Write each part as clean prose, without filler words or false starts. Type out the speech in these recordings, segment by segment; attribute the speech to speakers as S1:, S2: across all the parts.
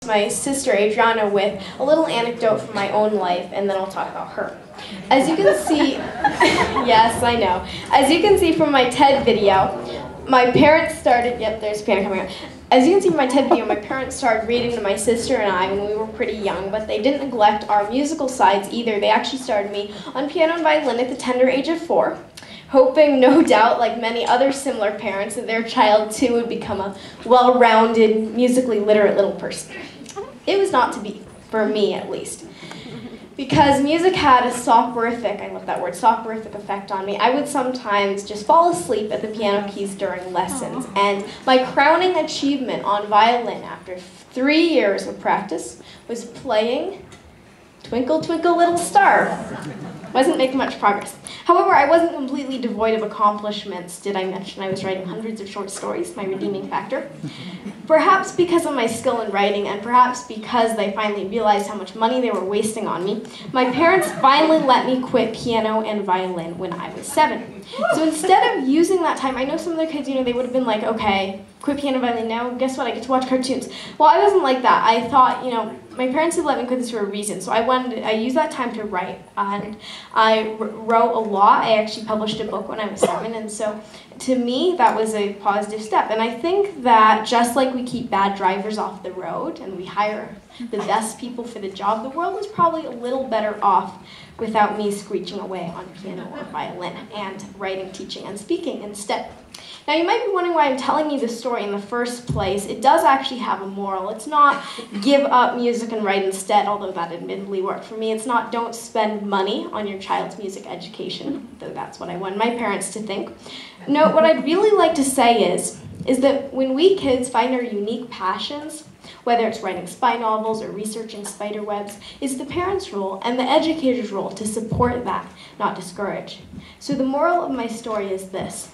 S1: my sister Adrianna with a little anecdote from my own life, and then I'll talk about her. As you can see, yes, I know. As you can see from my TED video, my parents started, yep, there's piano coming up. As you can see from my TED video, my parents started reading to my sister and I when we were pretty young, but they didn't neglect our musical sides either. They actually started me on piano and violin at the tender age of 4, hoping, no doubt, like many other similar parents, that their child too would become a well-rounded, musically literate little person. It was not to be, for me at least. Because music had a soporific, I love that word, soporific effect on me. I would sometimes just fall asleep at the piano keys during lessons. And my crowning achievement on violin after 3 years of practice was playing Twinkle, Twinkle, Little Star. Wasn't making much progress. However, I wasn't completely devoid of accomplishments. Did I mention I was writing hundreds of short stories, my redeeming factor? Perhaps because of my skill in writing, and perhaps because they finally realized how much money they were wasting on me, my parents finally let me quit piano and violin when I was 7. So instead of using that time, I know some other kids, they would have been like, okay, quit piano and violin, now guess what, I get to watch cartoons. Well, I wasn't like that. I thought, my parents had let me quit this for a reason, so I used that time to write, and I wrote a lot. I actually published a book when I was 7, and so to me, that was a positive step. And I think that just like we keep bad drivers off the road and we hire the best people for the job, the world was probably a little better off without me screeching away on piano or violin and writing, teaching, and speaking instead. Now you might be wondering why I'm telling you this story in the first place. It does actually have a moral. It's not give up music and write instead, although that admittedly worked for me. It's not don't spend money on your child's music education, though that's what I want my parents to think. No, what I'd really like to say is that when we kids find our unique passions, whether it's writing spy novels or researching spider webs, it's the parents' role and the educator's role to support that, not discourage. So the moral of my story is this.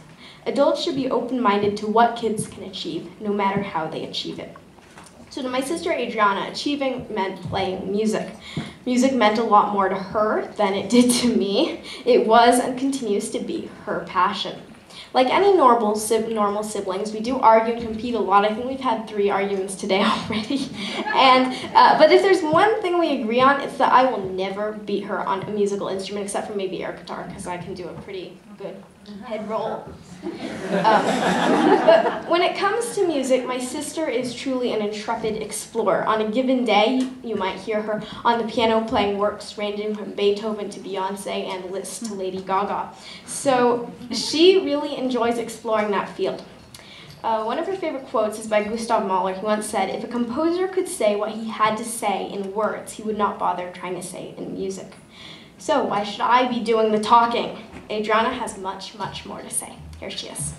S1: Adults should be open-minded to what kids can achieve, no matter how they achieve it. So to my sister Adrianna, achieving meant playing music. Music meant a lot more to her than it did to me. It was and continues to be her passion. Like any normal siblings, we do argue and compete a lot. I think we've had 3 arguments today already. But if there's one thing we agree on, it's that I will never beat her on a musical instrument, except for maybe air guitar, because I can do a pretty good head roll. But when it comes to music, my sister is truly an intrepid explorer. On a given day, you might hear her on the piano playing works ranging from Beethoven to Beyonce and Liszt to Lady Gaga. So she really enjoys exploring that field. One of her favorite quotes is by Gustav Mahler. He once said, "If a composer could say what he had to say in words, he would not bother trying to say it in music." So why should I be doing the talking? Adrianna has much, much more to say. Here she is.